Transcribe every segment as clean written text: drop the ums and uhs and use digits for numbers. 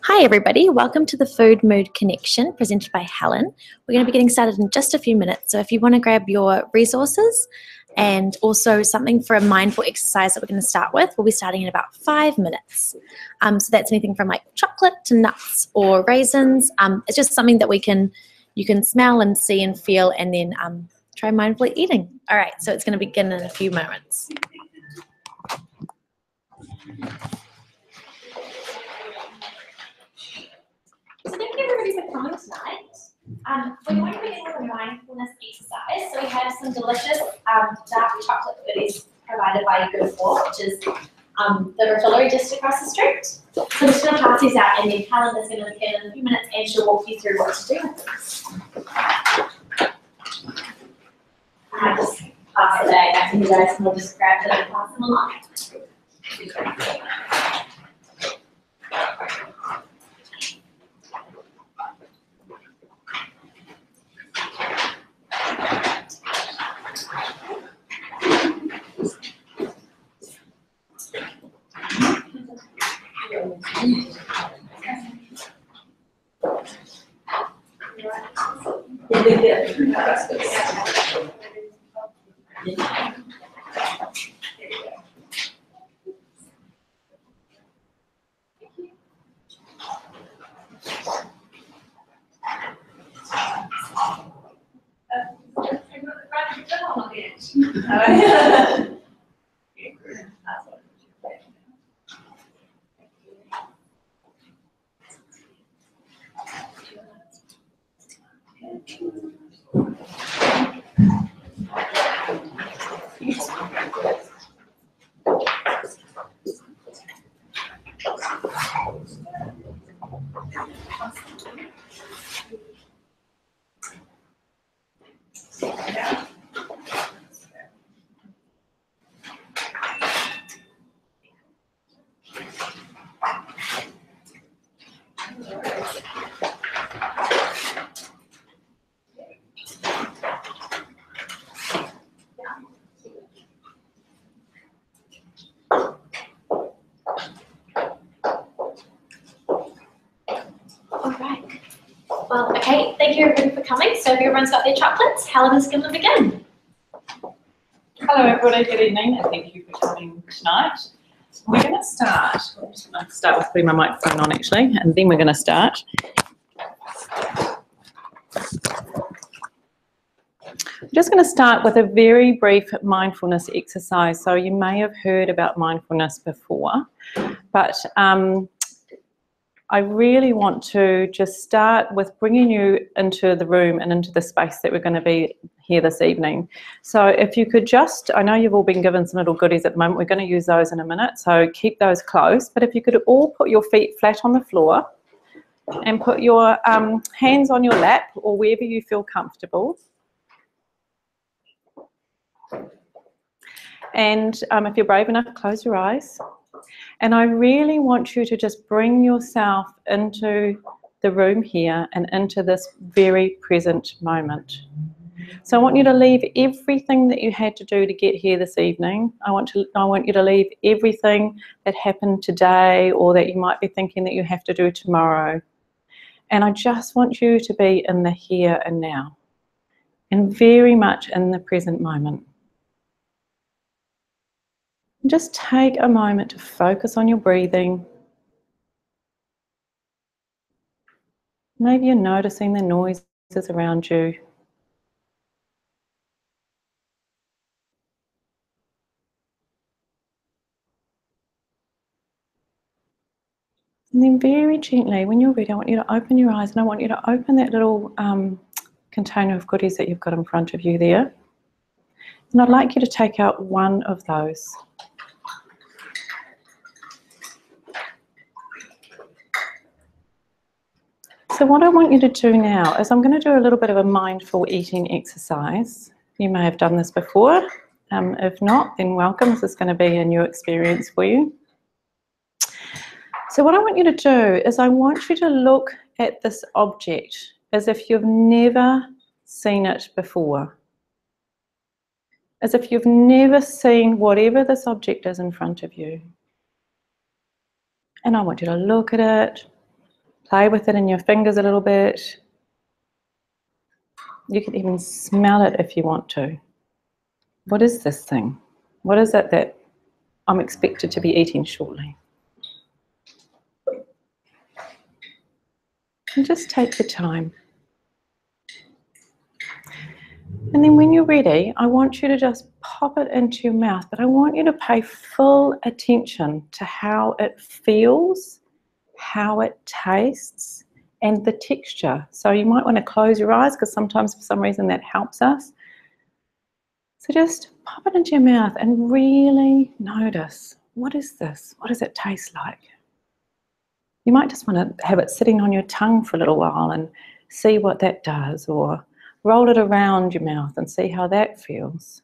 Hi everybody, welcome to the Food Mood Connection presented by Helen. We're going to be getting started in just a few minutes, so if you want to grab your resources and also something for a mindful exercise that we're going to start with, we'll be starting in about 5 minutes. So that's anything from like chocolate to nuts or raisins. It's just something that you can smell and see and feel and then try mindfully eating. All right, so it's going to begin in a few moments. So thank you everybody for coming tonight. We're going to begin with a mindfulness exercise. So we have some delicious dark chocolate goodies provided by Good Walk, which is the refillery just across the street. So I'm just going to pass these out and then Helen is going to begin in a few minutes and she'll walk you through what to do with this. I just pass the bag back to you guys and we'll just grab them and pass them along. Well, okay, thank you everybody for coming. So if everyone's got their chocolates, Helen is going to begin. Hello everybody, good evening and thank you for coming tonight. We're going to start, I'm just going to start with putting my microphone on actually, and then we're going to start. I'm just going to start with a very brief mindfulness exercise. So you may have heard about mindfulness before, but I really want to just start with bringing you into the room and into the space that we're going to be here this evening. So if you could just, I know you've all been given some little goodies at the moment, we're going to use those in a minute, so keep those close, but if you could all put your feet flat on the floor and put your hands on your lap or wherever you feel comfortable. And if you're brave enough, close your eyes. And I really want you to just bring yourself into the room here and into this very present moment. So I want you to leave everything that you had to do to get here this evening. I want you to leave everything that happened today or that you might be thinking that you have to do tomorrow. And I just want you to be in the here and now and very much in the present moment. Just take a moment to focus on your breathing. Maybe you're noticing the noises around you. And then very gently, when you're ready, I want you to open your eyes and I want you to open that little container of goodies that you've got in front of you there. And I'd like you to take out one of those. So what I want you to do now is I'm going to do a little bit of a mindful eating exercise. You may have done this before. If not, then welcome. This is going to be a new experience for you. So what I want you to do is I want you to look at this object as if you've never seen it before. As if you've never seen whatever this object is in front of you. And I want you to look at it, Play with it in your fingers a little bit. You can even smell it if you want to. What is this thing? What is it that I'm expected to be eating shortly? And just take your time. And then when you're ready, I want you to just pop it into your mouth, but I want you to pay full attention to how it feels, how it tastes, and the texture. So you might want to close your eyes because sometimes for some reason that helps us. So just pop it into your mouth and really notice, what is this? What does it taste like? You might just want to have it sitting on your tongue for a little while and see what that does, or roll it around your mouth and see how that feels.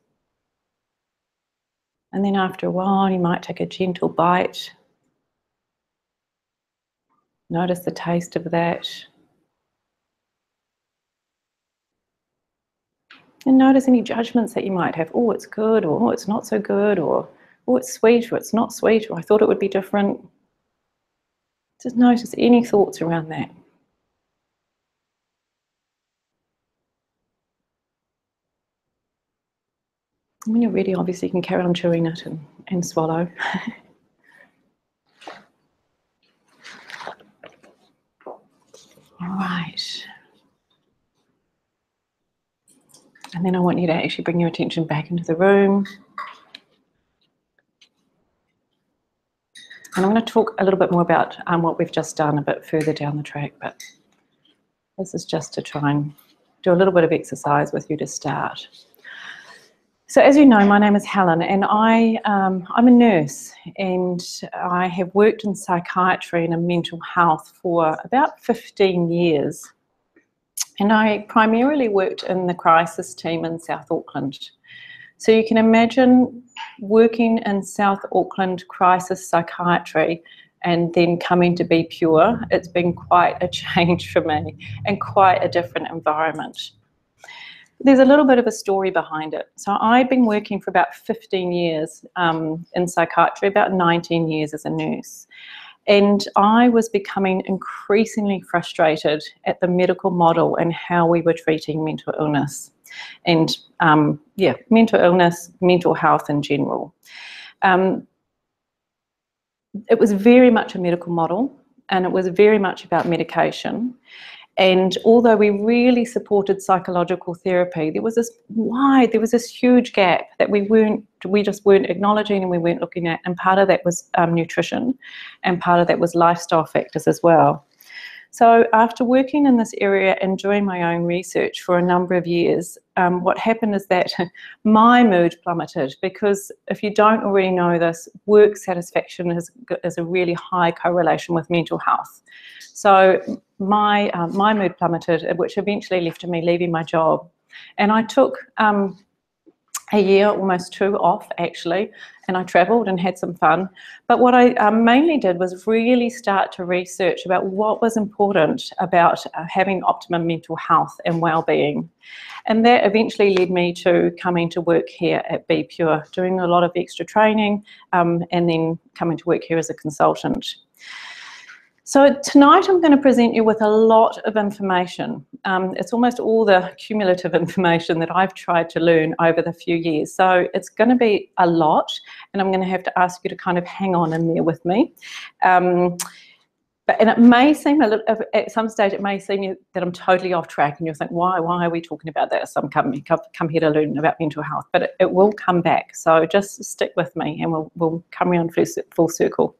And then after a while, you might take a gentle bite. Notice the taste of that. And notice any judgments that you might have. Oh, it's good, or oh, it's not so good, or oh, it's sweet, or it's not sweet, or I thought it would be different. Just notice any thoughts around that. When you're ready, obviously you can carry on chewing it and swallow. All right. And then I want you to actually bring your attention back into the room. And I'm going to talk a little bit more about what we've just done a bit further down the track, but this is just to try and do a little bit of exercise with you to start. So as you know, my name is Helen, and I'm a nurse, and I have worked in psychiatry and in mental health for about 15 years. And I primarily worked in the crisis team in South Auckland. So you can imagine working in South Auckland crisis psychiatry and then coming to Be Pure. It's been quite a change for me and quite a different environment. There's a little bit of a story behind it. So I've been working for about 15 years in psychiatry, about 19 years as a nurse. And I was becoming increasingly frustrated at the medical model and how we were treating mental illness. And mental illness, mental health in general. It was very much a medical model, and it was very much about medication. And although we really supported psychological therapy, there was this huge gap that we just weren't acknowledging and we weren't looking at. And part of that was nutrition, and part of that was lifestyle factors as well. So after working in this area and doing my own research for a number of years, what happened is that my mood plummeted, because if you don't already know this, work satisfaction is a really high correlation with mental health. So my mood plummeted, which eventually led to me leaving my job. And I took a year, almost 2 off actually, and I travelled and had some fun. But what I mainly did was really start to research about what was important about having optimum mental health and well-being. And that eventually led me to coming to work here at Be Pure, doing a lot of extra training, and then coming to work here as a consultant. So tonight I'm going to present you with a lot of information. It's almost all the cumulative information that I've tried to learn over the few years. So it's going to be a lot, and I'm going to have to ask you to kind of hang on in there with me. And it may seem at some stage it may seem that I'm totally off track, and you'll think, why are we talking about this? I'm come here to learn about mental health, but it will come back. So just stick with me, and we'll come around full circle.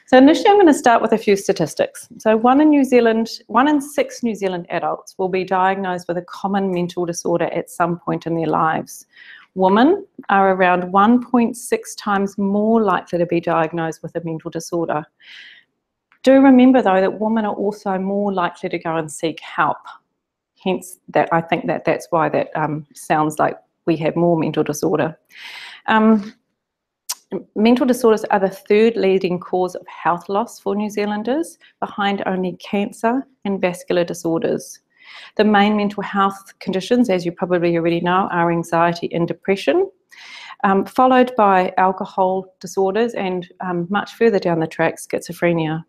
So initially I'm going to start with a few statistics. So 1 in 6 New Zealand adults will be diagnosed with a common mental disorder at some point in their lives. Women are around 1.6 times more likely to be diagnosed with a mental disorder. Do remember though that women are also more likely to go and seek help. Hence that I think that's why that sounds like we have more mental disorder. Mental disorders are the 3rd leading cause of health loss for New Zealanders, behind only cancer and vascular disorders. The main mental health conditions, as you probably already know, are anxiety and depression, followed by alcohol disorders and much further down the track, schizophrenia.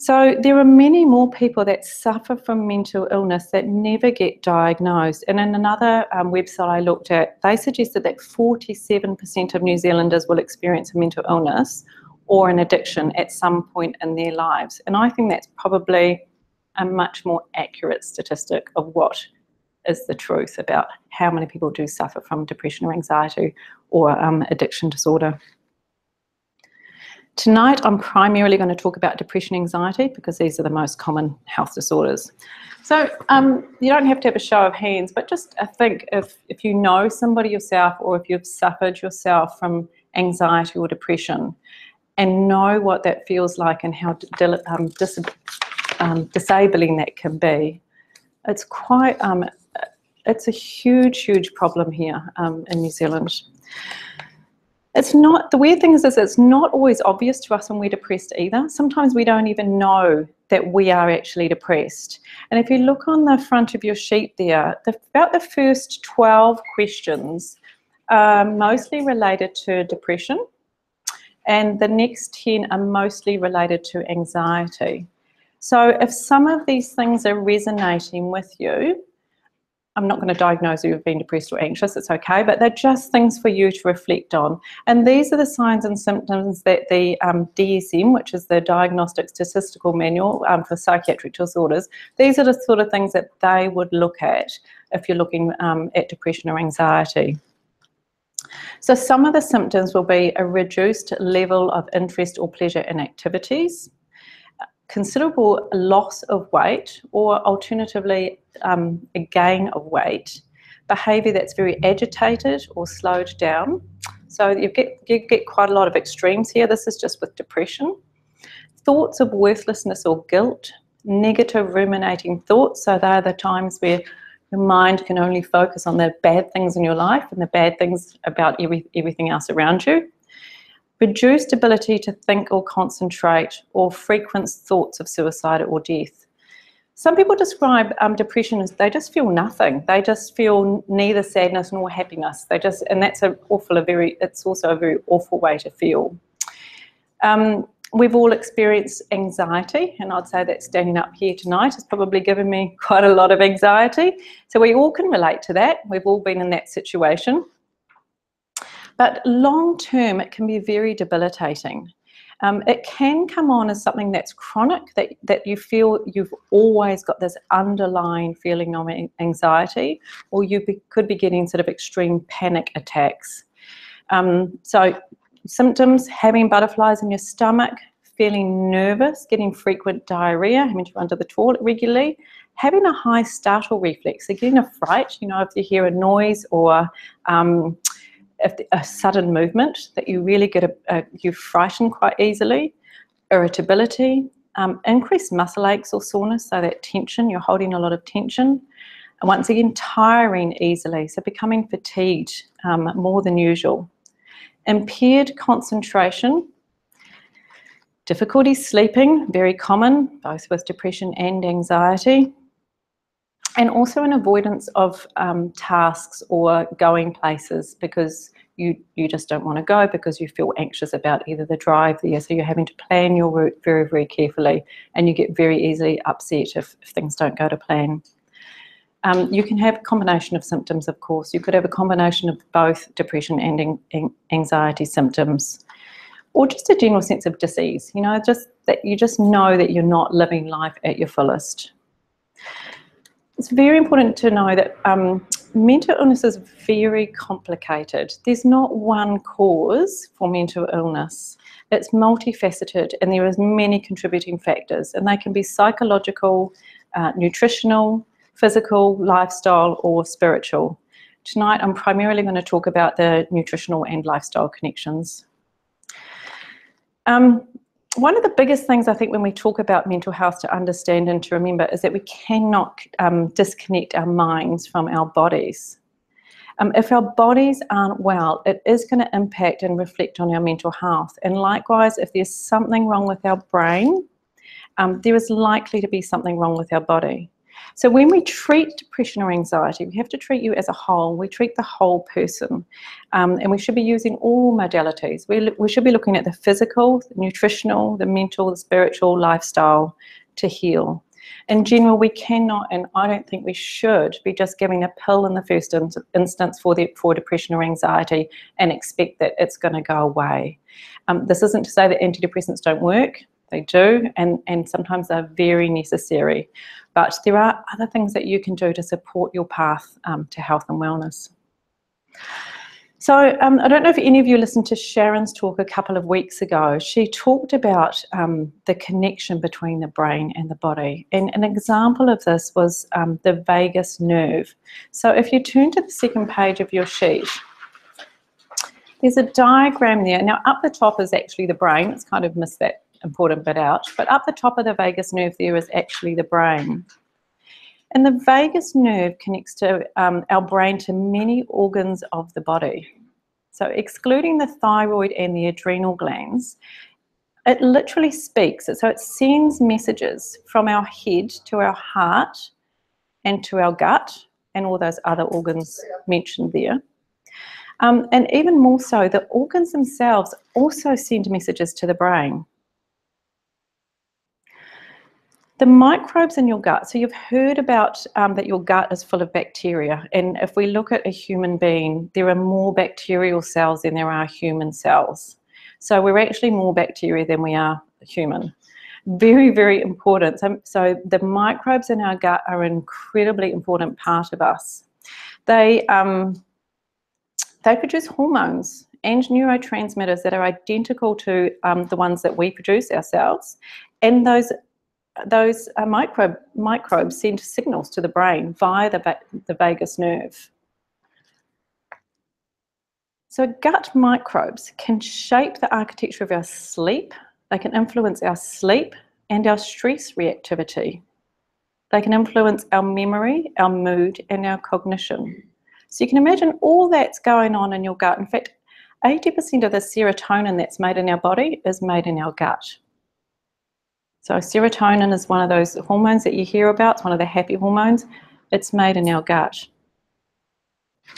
So there are many more people that suffer from mental illness that never get diagnosed. And in another website I looked at, they suggested that 47% of New Zealanders will experience a mental illness or an addiction at some point in their lives. And I think that's probably a much more accurate statistic of what is the truth about how many people do suffer from depression or anxiety or addiction disorder. Tonight, I'm primarily going to talk about depression and anxiety because these are the most common health disorders. So you don't have to have a show of hands, but just think if you know somebody yourself or if you've suffered yourself from anxiety or depression and know what that feels like and how disabling that can be, it's quite, it's a huge problem here in New Zealand. It's not, the weird thing is it's not always obvious to us when we're depressed either. Sometimes we don't even know that we are actually depressed. And if you look on the front of your sheet there, about the first 12 questions are mostly related to depression, and the next 10 are mostly related to anxiety. So if some of these things are resonating with you, I'm not going to diagnose you with being depressed or anxious, it's okay, but they're just things for you to reflect on. And these are the signs and symptoms that the DSM, which is the Diagnostic Statistical Manual for Psychiatric Disorders, these are the sort of things that they would look at if you're looking at depression or anxiety. So some of the symptoms will be a reduced level of interest or pleasure in activities, considerable loss of weight, or alternatively a gain of weight, behaviour that's very agitated or slowed down. So you get quite a lot of extremes here. This is just with depression. Thoughts of worthlessness or guilt, negative ruminating thoughts, so they're the times where your mind can only focus on the bad things in your life and the bad things about everything else around you. Reduced ability to think or concentrate, or frequent thoughts of suicide or death. Some people describe depression as they just feel nothing. They just feel neither sadness nor happiness. And that's it's also a very awful way to feel. We've all experienced anxiety, and I'd say that standing up here tonight has probably given me quite a lot of anxiety. So we all can relate to that. We've all been in that situation. But long term, it can be very debilitating. It can come on as something that's chronic, that you feel you've always got this underlying feeling of anxiety, or you could be getting sort of extreme panic attacks. So symptoms: having butterflies in your stomach, feeling nervous, getting frequent diarrhea, having to run to the toilet regularly, having a high startle reflex, so getting a fright, if you hear a noise or if a sudden movement, that you really get you're frightened quite easily, irritability, increased muscle aches or soreness, so that tension, you're holding a lot of tension, and once again, tiring easily, so becoming fatigued more than usual, impaired concentration, difficulty sleeping, very common, both with depression and anxiety, and also an avoidance of tasks or going places because you just don't want to go because you feel anxious about either the drive there. So you're having to plan your route very, very carefully, and you get very easily upset if things don't go to plan. You can have a combination of symptoms, of course. You could have a combination of both depression and anxiety symptoms, or just a general sense of dis-ease, just that you just know that you're not living life at your fullest. It's very important to know that mental illness is very complicated. There's not one cause for mental illness. It's multifaceted, and there are many contributing factors, and they can be psychological, nutritional, physical, lifestyle, or spiritual. Tonight, I'm primarily going to talk about the nutritional and lifestyle connections. One of the biggest things I think when we talk about mental health to understand and to remember is that we cannot disconnect our minds from our bodies. If our bodies aren't well, it is going to impact and reflect on our mental health. And likewise, if there's something wrong with our brain, there is likely to be something wrong with our body. So when we treat depression or anxiety, we have to treat you as a whole. We treat the whole person, and we should be using all modalities. We should be looking at the physical, the nutritional, the mental, the spiritual, lifestyle to heal. In general, we cannot, and I don't think we should, be just giving a pill in the first instance for depression or anxiety and expect that it's going to go away. This isn't to say that antidepressants don't work. They do, and sometimes they're very necessary. But there are other things that you can do to support your path to health and wellness. So I don't know if any of you listened to Sharon's talk a couple of weeks ago. She talked about the connection between the brain and the body. And an example of this was the vagus nerve. So if you turn to the second page of your sheet, there's a diagram there. Now up the top is actually the brain. It's kind of missed that important bit out. But up the top of the vagus nerve there is actually the brain. And the vagus nerve connects to our brain to many organs of the body. So excluding the thyroid and the adrenal glands, it literally speaks. So it sends messages from our head to our heart and to our gut and all those other organs mentioned there. And even more so, the organs themselves also send messages to the brain. The microbes in your gut, so you've heard about that your gut is full of bacteria, and if we look at a human being, there are more bacterial cells than there are human cells. So we're actually more bacteria than we are human. Very, very important. So the microbes in our gut are an incredibly important part of us. They produce hormones and neurotransmitters that are identical to the ones that we produce ourselves, and those microbes send signals to the brain via the vagus nerve. So gut microbes can shape the architecture of our sleep. They can influence our sleep and our stress reactivity. They can influence our memory, our mood, and our cognition. So you can imagine all that's going on in your gut. In fact, 80% of the serotonin that's made in our body is made in our gut. So serotonin is one of those hormones that you hear about. It's one of the happy hormones. It's made in our gut,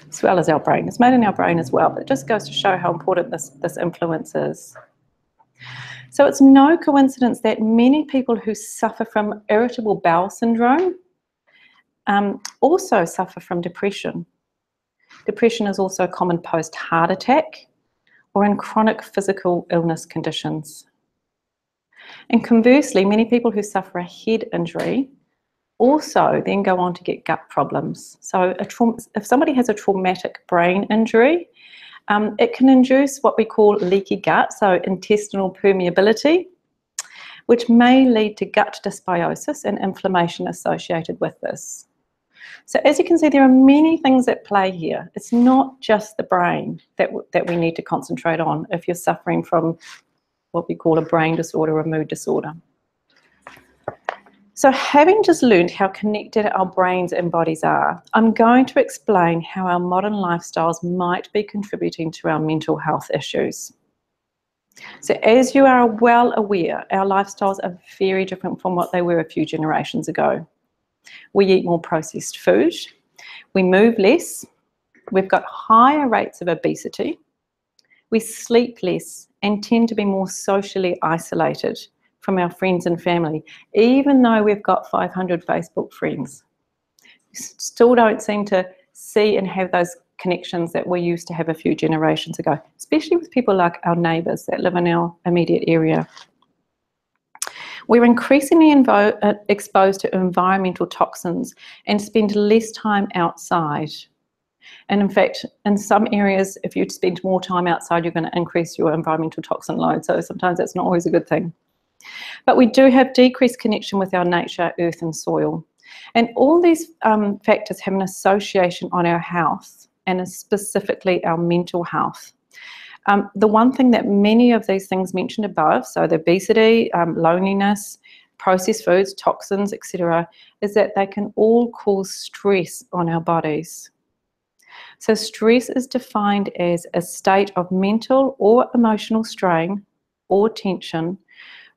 as well as our brain. It's made in our brain as well, but it just goes to show how important this influence is. So it's no coincidence that many people who suffer from irritable bowel syndrome also suffer from depression. Depression is also common post-heart attack or in chronic physical illness conditions. And conversely, many people who suffer a head injury also then go on to get gut problems. So if somebody has a traumatic brain injury, it can induce what we call leaky gut, so intestinal permeability, which may lead to gut dysbiosis and inflammation associated with this. So as you can see, there are many things at play here. It's not just the brain that we need to concentrate on if you're suffering from what we call a brain disorder or a mood disorder. So having just learned how connected our brains and bodies are, I'm going to explain how our modern lifestyles might be contributing to our mental health issues. So as you are well aware, our lifestyles are very different from what they were a few generations ago. We eat more processed food, we move less, we've got higher rates of obesity, we sleep less and tend to be more socially isolated from our friends and family, even though we've got 500 Facebook friends. We still don't seem to see and have those connections that we used to have a few generations ago, especially with people like our neighbours that live in our immediate area. We're increasingly exposed to environmental toxins and spend less time outside. And in fact, in some areas, if you spend more time outside, you're going to increase your environmental toxin load. So sometimes that's not always a good thing. But we do have decreased connection with our nature, earth and soil. And all these factors have an association on our health and specifically our mental health. The one thing that many of these things mentioned above, so the obesity, loneliness, processed foods, toxins, etc., is that they can all cause stress on our bodies. So stress is defined as a state of mental or emotional strain or tension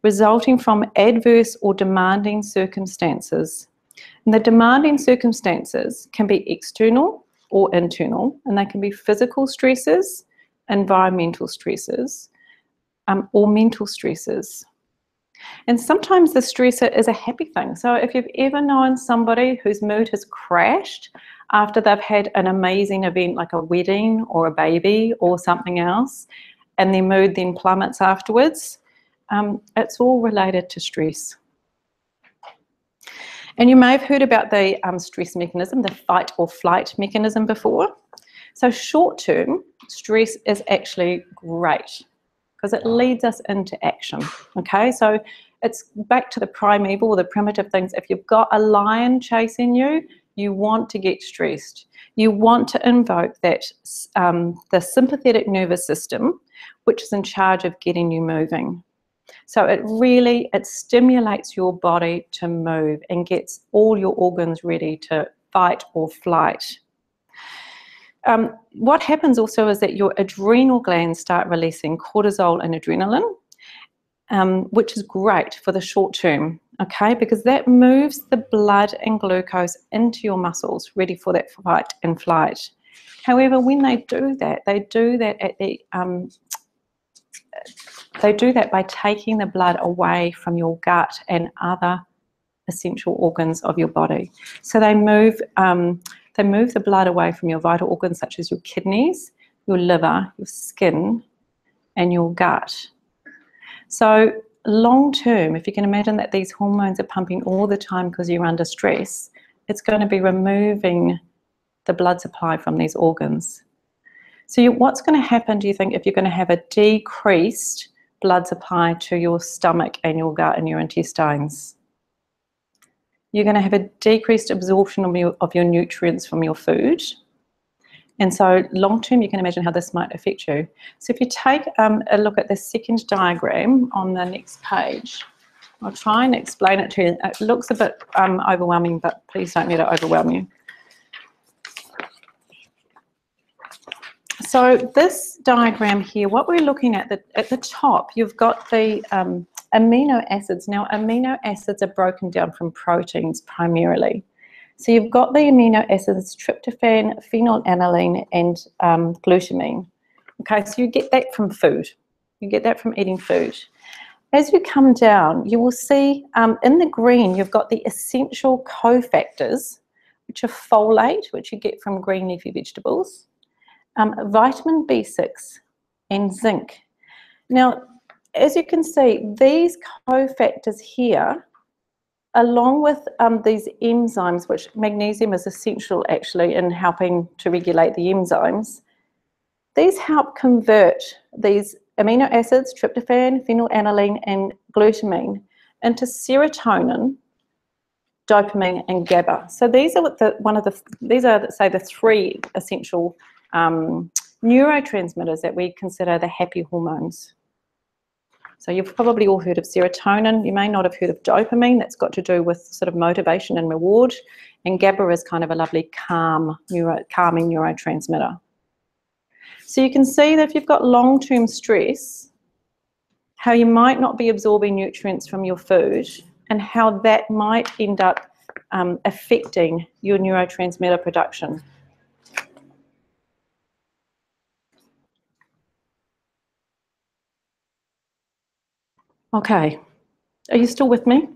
resulting from adverse or demanding circumstances, And the demanding circumstances can be external or internal, and they can be physical stresses, environmental stresses, or mental stresses. And sometimes the stressor is a happy thing. So if you've ever known somebody whose mood has crashed after they've had an amazing event like a wedding or a baby or something else, and their mood then plummets afterwards, it's all related to stress. And you may have heard about the stress mechanism, the fight or flight mechanism before. So short-term stress is actually great because it leads us into action, okay? So it's back to the primeval or the primitive things. If you've got a lion chasing you, you want to get stressed. You want to invoke that the sympathetic nervous system, which is in charge of getting you moving. So it stimulates your body to move and gets all your organs ready to fight or flight. What happens also is that your adrenal glands start releasing cortisol and adrenaline, which is great for the short term, okay, because that moves the blood and glucose into your muscles, ready for that fight and flight. However, when they do that by taking the blood away from your gut and other essential organs of your body. So they move the blood away from your vital organs such as your kidneys, your liver, your skin, and your gut. So long term, if you can imagine that these hormones are pumping all the time because you're under stress, it's going to be removing the blood supply from these organs. So what's going to happen, do you think, if you're going to have a decreased blood supply to your stomach and your gut and your intestines? You're going to have a decreased absorption of your nutrients from your food. And so long term, you can imagine how this might affect you. So if you take a look at the second diagram on the next page, I'll try and explain it to you. It looks a bit overwhelming, but please don't let it overwhelm you. So this diagram here, what we're looking at the top, you've got the amino acids. Now, amino acids are broken down from proteins primarily. So you've got the amino acids, tryptophan, phenylalanine, and glutamine. Okay, so you get that from food. You get that from eating food. As you come down, you will see in the green, you've got the essential cofactors, which are folate, which you get from green leafy vegetables, vitamin B6, and zinc. Now, as you can see, these cofactors here, along with these enzymes, which magnesium is essential actually in helping to regulate the enzymes, these help convert these amino acids, tryptophan, phenylalanine, and glutamine, into serotonin, dopamine, and GABA. So these are the three essential neurotransmitters that we consider the happy hormones. So you've probably all heard of serotonin. You may not have heard of dopamine. That's got to do with sort of motivation and reward. And GABA is kind of a lovely calming neurotransmitter. So you can see that if you've got long-term stress, how you might not be absorbing nutrients from your food and how that might end up affecting your neurotransmitter production. Okay, are you still with me?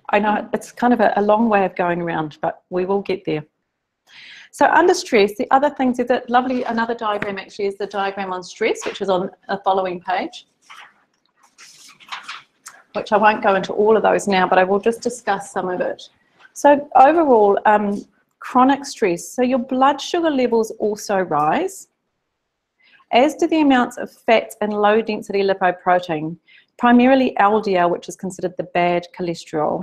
I know it's kind of a long way of going around, but we will get there. So under stress, the other things is that another diagram actually is the diagram on stress, which is on the following page, which I won't go into all of those now, but I will just discuss some of it. So overall, chronic stress, so your blood sugar levels also rise, as do the amounts of fats and low-density lipoprotein, primarily LDL, which is considered the bad cholesterol.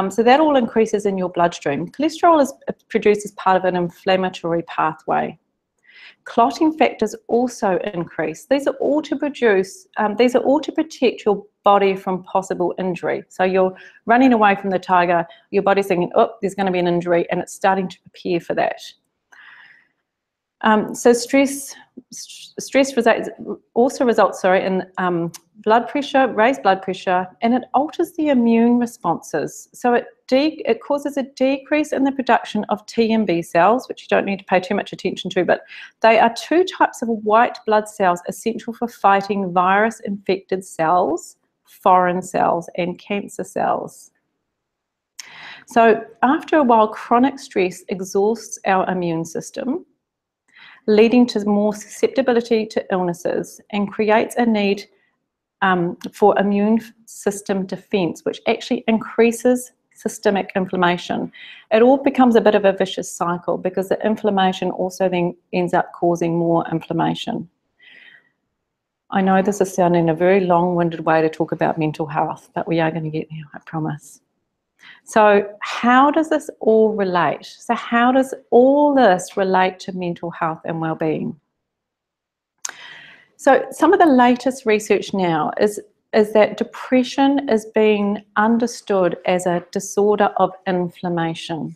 So that all increases in your bloodstream. Cholesterol is produced as part of an inflammatory pathway. Clotting factors also increase. These are all to protect your body from possible injury. So you're running away from the tiger, your body's thinking, oh, there's going to be an injury, and it's starting to prepare for that. So stress also results in blood pressure, raised blood pressure, and it alters the immune responses. So it causes a decrease in the production of T and B cells, which you don't need to pay too much attention to, but they are two types of white blood cells essential for fighting virus-infected cells, foreign cells, and cancer cells. So after a while, chronic stress exhausts our immune system, leading to more susceptibility to illnesses and creates a need for immune system defense, which actually increases systemic inflammation. It all becomes a bit of a vicious cycle because the inflammation also then ends up causing more inflammation. I know this is sounding a very long-winded way to talk about mental health, but we are going to get there, I promise. So how does this all relate? So how does all this relate to mental health and well-being? So some of the latest research now is that depression is being understood as a disorder of inflammation.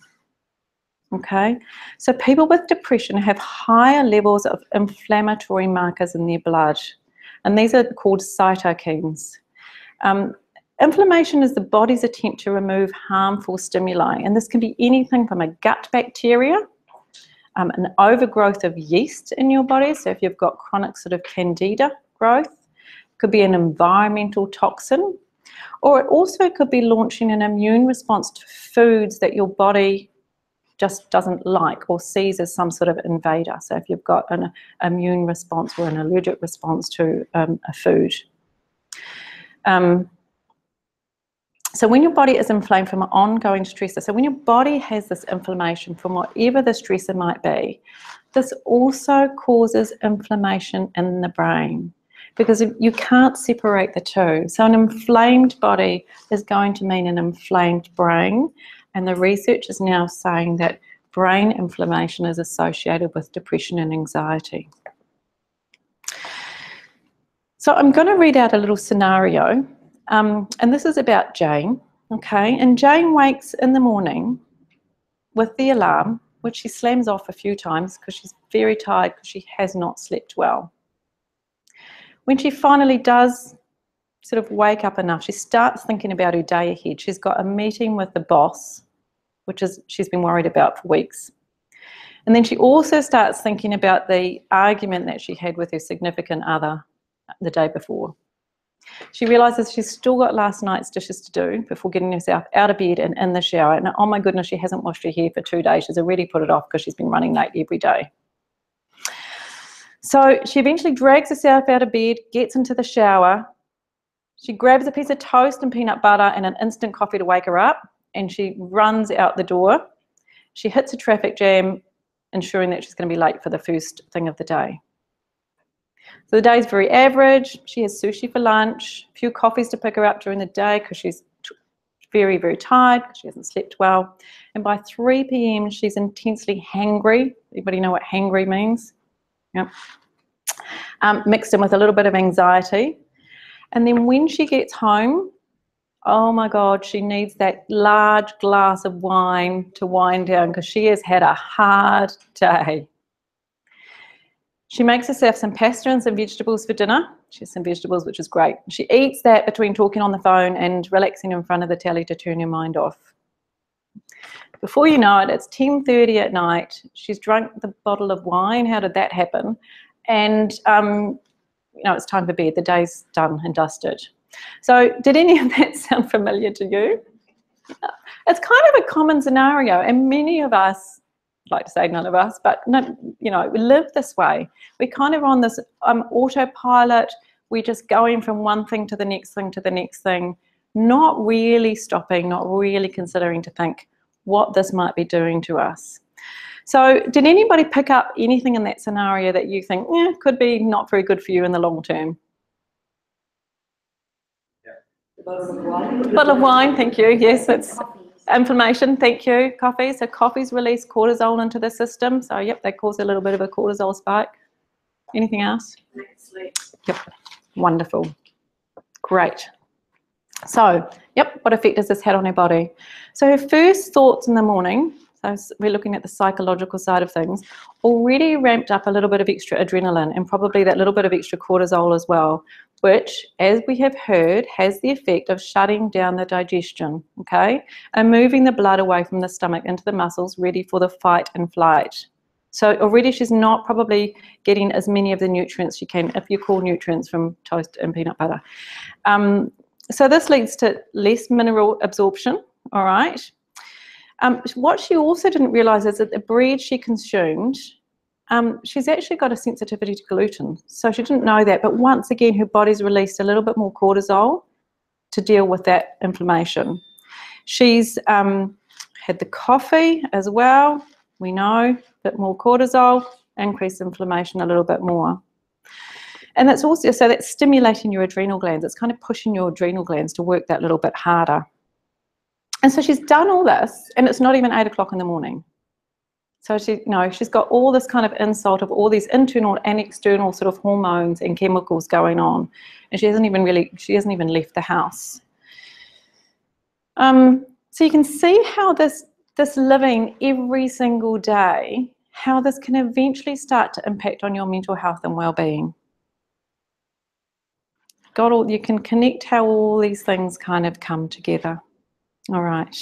Okay, so people with depression have higher levels of inflammatory markers in their blood, and these are called cytokines. Inflammation is the body's attempt to remove harmful stimuli, and this can be anything from a gut bacteria, an overgrowth of yeast in your body. So if you've got chronic sort of candida growth, it could be an environmental toxin, or it also could be launching an immune response to foods that your body just doesn't like or sees as some sort of invader. So if you've got an immune response or an allergic response to a food. So when your body is inflamed from an ongoing stressor, so when your body has this inflammation from whatever the stressor might be, this also causes inflammation in the brain because you can't separate the two. So an inflamed body is going to mean an inflamed brain, and the research is now saying that brain inflammation is associated with depression and anxiety. So I'm going to read out a little scenario. And this is about Jane, okay? And Jane wakes in the morning with the alarm, which she slams off a few times because she's very tired because she has not slept well. When she finally does sort of wake up enough, she starts thinking about her day ahead. She's got a meeting with the boss, which is she's been worried about for weeks. And then she also starts thinking about the argument that she had with her significant other the day before. She realises she's still got last night's dishes to do before getting herself out of bed and in the shower. And oh my goodness, she hasn't washed her hair for 2 days. She's already put it off because she's been running late every day. So she eventually drags herself out of bed, gets into the shower. She grabs a piece of toast and peanut butter and an instant coffee to wake her up. And she runs out the door. She hits a traffic jam, ensuring that she's going to be late for the first thing of the day. So the day's very average. She has sushi for lunch, a few coffees to pick her up during the day because she's very, very tired because she hasn't slept well. And by 3 p.m, she's intensely hangry. Anybody know what hangry means? Yep. Mixed in with a little bit of anxiety. And then when she gets home, oh my God, she needs that large glass of wine to wind down because she has had a hard day. She makes herself some pasta and some vegetables for dinner. She has some vegetables, which is great. She eats that between talking on the phone and relaxing in front of the telly to turn her mind off. Before you know it, it's 10:30 at night. She's drunk the bottle of wine. How did that happen? And, it's time for bed. The day's done and dusted. So did any of that sound familiar to you? It's kind of a common scenario, and many of us, I'd like to say none of us, but no, we live this way. We're kind of on this autopilot. We're just going from one thing to the next thing to the next thing, not really stopping, not really considering to think what this might be doing to us. So did anybody pick up anything in that scenario that you think could be not very good for you in the long term? Yeah. The bottle of wine. Bottle of wine, thank you. Yes, it's inflammation, thank you. Coffee. So coffees release cortisol into the system. So yep, they cause a little bit of a cortisol spike. Anything else? Sleep. Yep, wonderful. Great. So, yep, what effect has this had on her body? So her first thoughts in the morning, so we're looking at the psychological side of things, already ramped up a little bit of extra adrenaline and probably that little bit of extra cortisol as well, which, as we have heard, has the effect of shutting down the digestion, okay, and moving the blood away from the stomach into the muscles, ready for the fight and flight. So already she's not probably getting as many of the nutrients she can, if you call nutrients from toast and peanut butter. So this leads to less mineral absorption, all right. What she also didn't realise is that the bread she consumed, she's actually got a sensitivity to gluten. So she didn't know that, but once again, her body's released a little bit more cortisol to deal with that inflammation. She's had the coffee as well. We know, a bit more cortisol, increased inflammation a little bit more. And that's also, so that's stimulating your adrenal glands. It's kind of pushing your adrenal glands to work that little bit harder. And so she's done all this, and it's not even 8 o'clock in the morning. So she's got all this kind of insult of all these internal and external sort of hormones and chemicals going on, and she hasn't even left the house. So you can see how this living every single day, how this can eventually start to impact on your mental health and well-being. You can connect how all these things kind of come together. All right.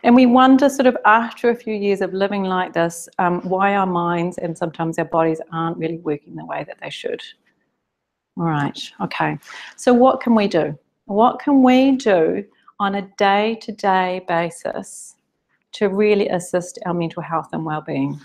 And we wonder sort of after a few years of living like this, why our minds and sometimes our bodies aren't really working the way that they should. All right. Okay. So what can we do? What can we do on a day-to-day basis to really assist our mental health and well-being?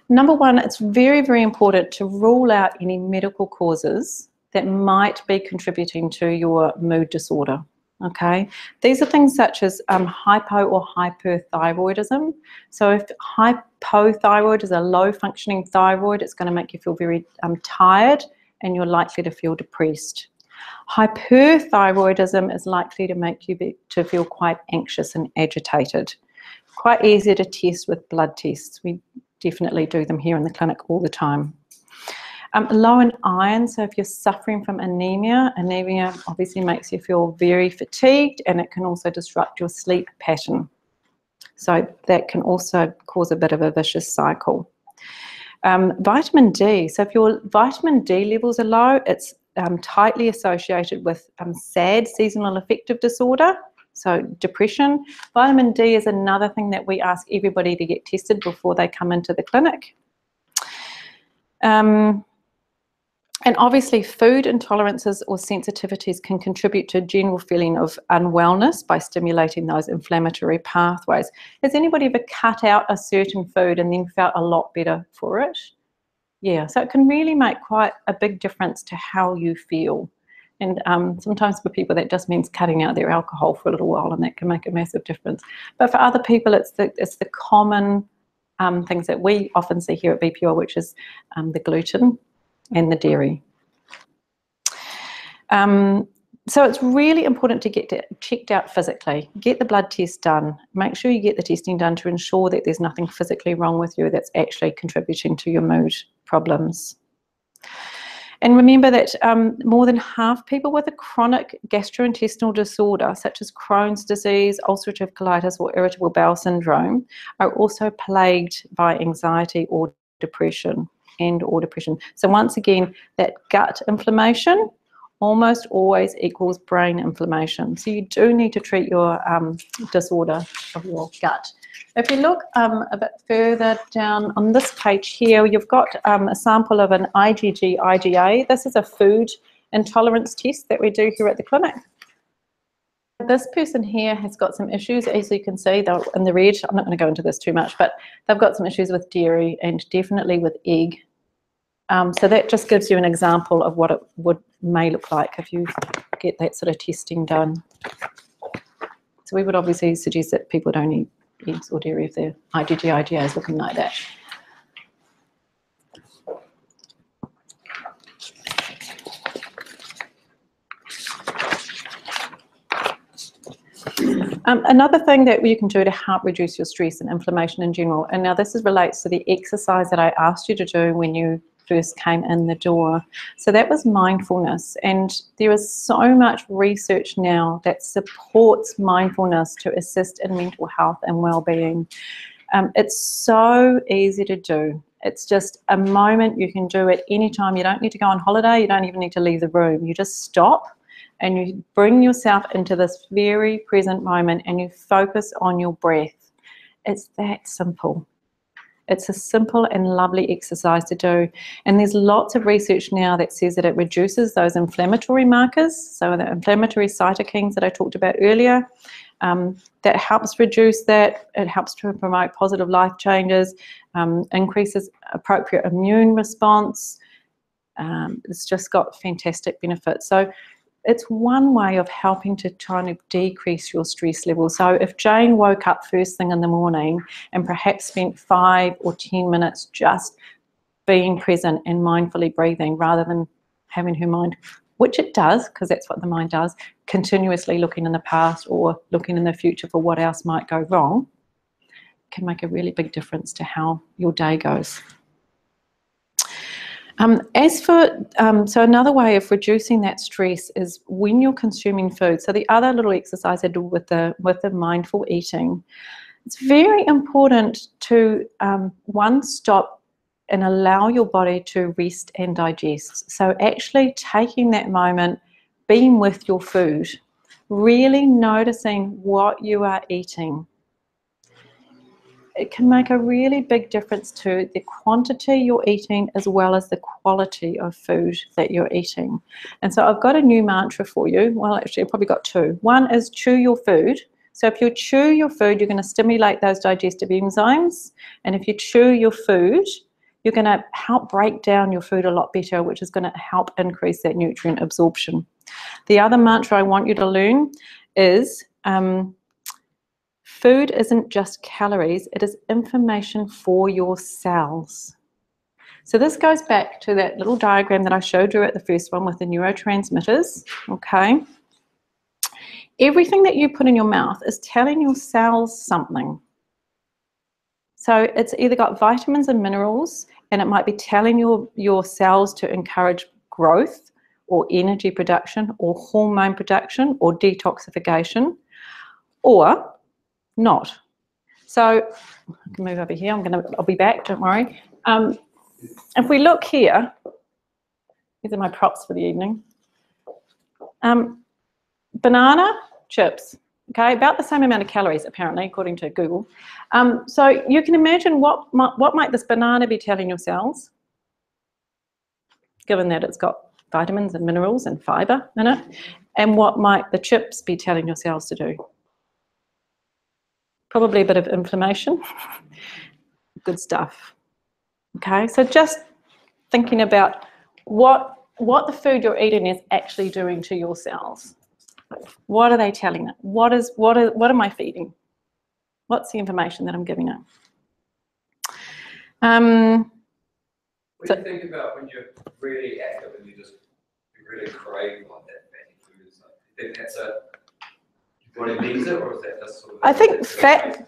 Number one, it's very, very important to rule out any medical causes that might be contributing to your mood disorder, okay? These are things such as hypo or hyperthyroidism. So if hypothyroid is a low-functioning thyroid, it's going to make you feel very tired and you're likely to feel depressed. Hyperthyroidism is likely to make you to feel quite anxious and agitated. Quite easy to test with blood tests. We definitely do them here in the clinic all the time. Low in iron, so if you're suffering from anemia obviously makes you feel very fatigued, and it can also disrupt your sleep pattern. So that can also cause a bit of a vicious cycle. Vitamin D, so if your vitamin D levels are low, it's tightly associated with SAD, seasonal affective disorder, so depression. Vitamin D is another thing that we ask everybody to get tested before they come into the clinic. And obviously food intolerances or sensitivities can contribute to a general feeling of unwellness by stimulating those inflammatory pathways. Has anybody ever cut out a certain food and then felt a lot better for it? Yeah, so it can really make quite a big difference to how you feel. And sometimes for people that just means cutting out their alcohol for a little while, and that can make a massive difference. But for other people, it's the common things that we often see here at BPO, which is the gluten and the dairy. So it's really important to get checked out physically. Get the blood test done. Make sure you get the testing done to ensure that there's nothing physically wrong with you that's actually contributing to your mood problems. And remember that more than half people with a chronic gastrointestinal disorder, such as Crohn's disease, ulcerative colitis, or irritable bowel syndrome, are also plagued by anxiety or depression. So once again, that gut inflammation almost always equals brain inflammation. So you do need to treat your disorder of your gut. If you look a bit further down on this page here, you've got a sample of an IgG-IgA. This is a food intolerance test that we do here at the clinic. This person here has got some issues, as you can see, they're in the red. I'm not going to go into this too much, but they've got some issues with dairy and definitely with egg. So that just gives you an example of what it may look like if you get that sort of testing done. So we would obviously suggest that people don't eat eggs or dairy if their IgG-IgA is looking like that. Another thing that you can do to help reduce your stress and inflammation in general, and now this relates to the exercise that I asked you to do when you first came in the door. So that was mindfulness, and there is so much research now that supports mindfulness to assist in mental health and well-being. It's so easy to do. It's just a moment you can do at any time. You don't need to go on holiday. You don't even need to leave the room. You just stop and you bring yourself into this very present moment and you focus on your breath. It's that simple. It's a simple and lovely exercise to do. And there's lots of research now that says that it reduces those inflammatory markers, so the inflammatory cytokines that I talked about earlier. That helps reduce that. It helps to promote positive life changes, increases appropriate immune response. It's just got fantastic benefits. So it's one way of helping to try to decrease your stress level. So if Jane woke up first thing in the morning and perhaps spent 5 or 10 minutes just being present and mindfully breathing rather than having her mind, which it does, because that's what the mind does, continuously looking in the past or looking in the future for what else might go wrong, can make a really big difference to how your day goes. So another way of reducing that stress is when you're consuming food. So the other little exercise I do with the mindful eating, it's very important to one, stop and allow your body to rest and digest. So actually taking that moment, being with your food, really noticing what you are eating. It can make a really big difference to the quantity you're eating as well as the quality of food that you're eating. And so I've got a new mantra for you. Well, actually, I've probably got two. One is chew your food. So if you chew your food, you're going to stimulate those digestive enzymes. And if you chew your food, you're going to help break down your food a lot better, which is going to help increase that nutrient absorption. The other mantra I want you to learn is food isn't just calories, it is information for your cells. So this goes back to that little diagram that I showed you at the first one with the neurotransmitters, okay? Everything that you put in your mouth is telling your cells something. So it's either got vitamins and minerals, and it might be telling your cells to encourage growth or energy production or hormone production or detoxification, or not. So I can move over here. I'll be back, don't worry. If we look here, these are my props for the evening. Banana chips, okay, about the same amount of calories apparently, according to Google. So you can imagine what might this banana be telling your cells, given that it's got vitamins and minerals and fiber in it, and what might the chips be telling your cells to do? Probably a bit of inflammation. Good stuff. Okay, so just thinking about what the food you're eating is actually doing to your cells. What are they telling it? What am I feeding? What's the information that I'm giving it? What do you think about when you're really active and you really crave like that fatty food? Do you think that's what it means it, or is that just sort of? I think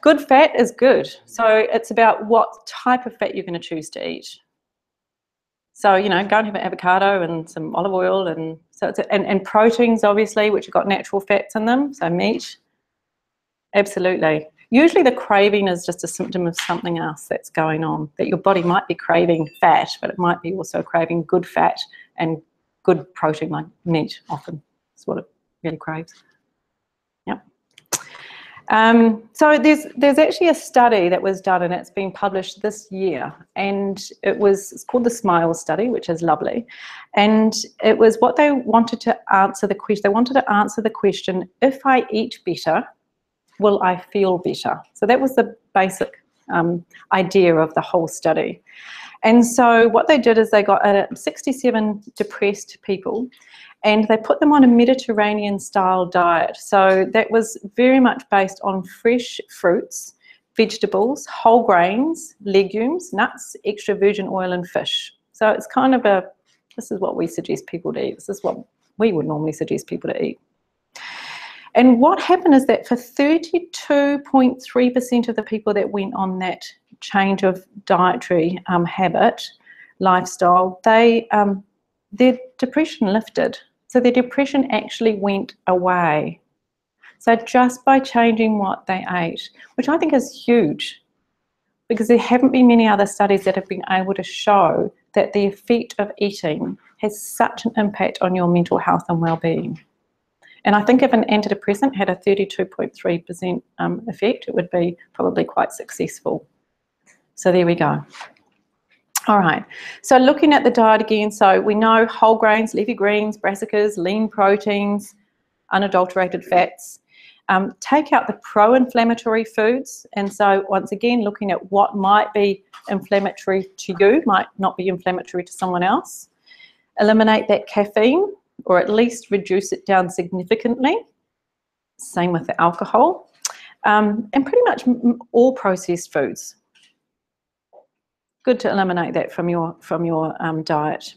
good fat is good. So it's about what type of fat you're going to choose to eat. So, you know, go and have an avocado and some olive oil, and so it's and proteins, obviously, which have got natural fats in them. So meat, absolutely. Usually the craving is just a symptom of something else that's going on, that your body might be craving fat, but it might be also craving good fat and good protein, like meat often is what it really craves. Yep. So there's actually a study that was done, and it's been published this year, and it's called the SMILE study, which is lovely, and it was what they wanted to answer the question. They wanted to answer the question, if I eat better, will I feel better? So that was the basic idea of the whole study. And so what they did is they got 67 depressed people, and they put them on a Mediterranean style diet. So that was very much based on fresh fruits, vegetables, whole grains, legumes, nuts, extra virgin oil and fish. So it's kind of this is what we suggest people to eat. This is what we would normally suggest people to eat. And what happened is that for 32.3% of the people that went on that change of dietary habit, lifestyle, their depression lifted. So their depression actually went away. So just by changing what they ate, which I think is huge, because there haven't been many other studies that have been able to show that the effect of eating has such an impact on your mental health and well-being. And I think if an antidepressant had a 32.3% effect, it would be probably quite successful. So there we go. All right, so looking at the diet again, so we know whole grains, leafy greens, brassicas, lean proteins, unadulterated fats. Take out the pro-inflammatory foods, and so once again looking at what might be inflammatory to you, might not be inflammatory to someone else. Eliminate that caffeine, or at least reduce it down significantly. Same with the alcohol, and pretty much all processed foods. Good to eliminate that from your diet.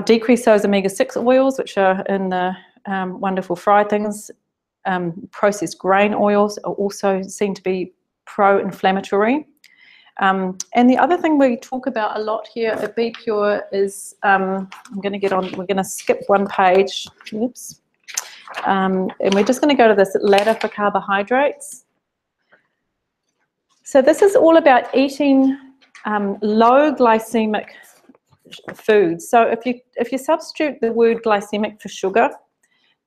Decrease those omega-6 oils, which are in the wonderful fried things. Processed grain oils are also seen to be pro-inflammatory. And the other thing we talk about a lot here at Be Pure is, we're going to skip one page, oops, and we're just going to go to this ladder for carbohydrates. So this is all about eating low glycemic foods. So if you substitute the word glycemic for sugar,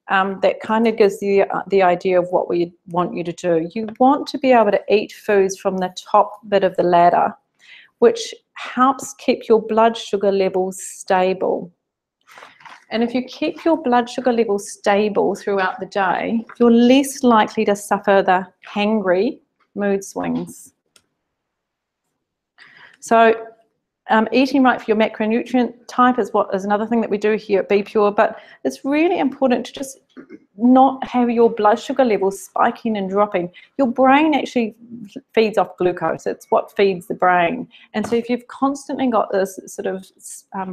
that kind of gives you the idea of what we want you to do. You want to be able to eat foods from the top bit of the ladder, which helps keep your blood sugar levels stable. And if you keep your blood sugar levels stable throughout the day, you're less likely to suffer the hangry mood swings. So eating right for your macronutrient type is another thing that we do here at Be Pure, but it's really important to just not have your blood sugar levels spiking and dropping. Your brain actually feeds off glucose. It's what feeds the brain. And so if you've constantly got this sort of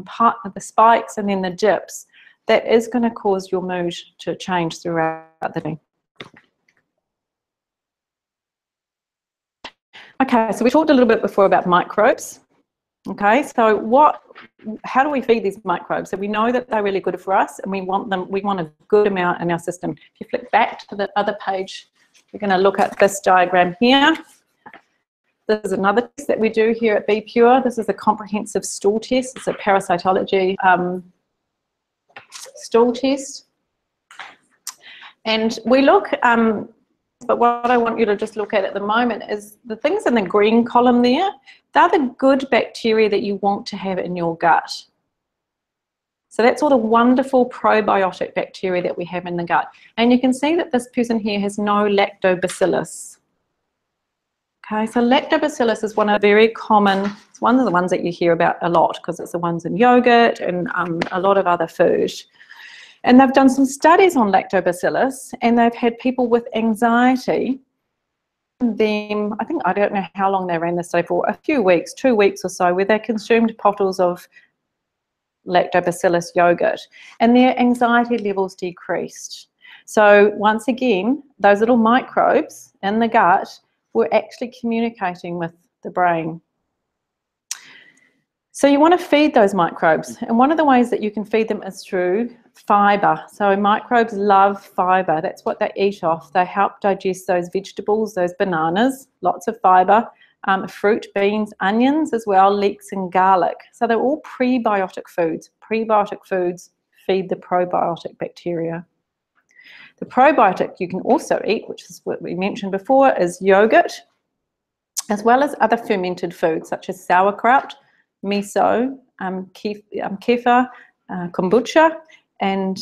part of the spikes and then the dips, that is going to cause your mood to change throughout the day. Okay, so we talked a little bit before about microbes. Okay, so how do we feed these microbes? So we know that they're really good for us, and we want a good amount in our system. If you flick back to the other page, we're going to look at this diagram here. This is another test that we do here at Be Pure. This is a comprehensive stool test. It's a parasitology stool test. And we look, but what I want you to just look at the moment is the things in the green column there. They're the good bacteria that you want to have in your gut. So that's all the wonderful probiotic bacteria that we have in the gut. And you can see that this person here has no lactobacillus. Okay, so lactobacillus is one of the very common, it's one of the ones that you hear about a lot because it's the ones in yogurt and a lot of other food. And they've done some studies on lactobacillus, and they've had people with anxiety, I don't know how long they ran this study for, a few weeks, 2 weeks or so, where they consumed bottles of lactobacillus yogurt, and their anxiety levels decreased. So once again, those little microbes in the gut were actually communicating with the brain. So you want to feed those microbes, and one of the ways that you can feed them is through fibre. So microbes love fibre. That's what they eat off. They help digest those vegetables, those bananas, lots of fibre, fruit, beans, onions as well, leeks and garlic. So they're all prebiotic foods. Prebiotic foods feed the probiotic bacteria. The probiotic you can also eat, which is what we mentioned before, is yogurt, as well as other fermented foods such as sauerkraut, miso, kefir, kombucha, and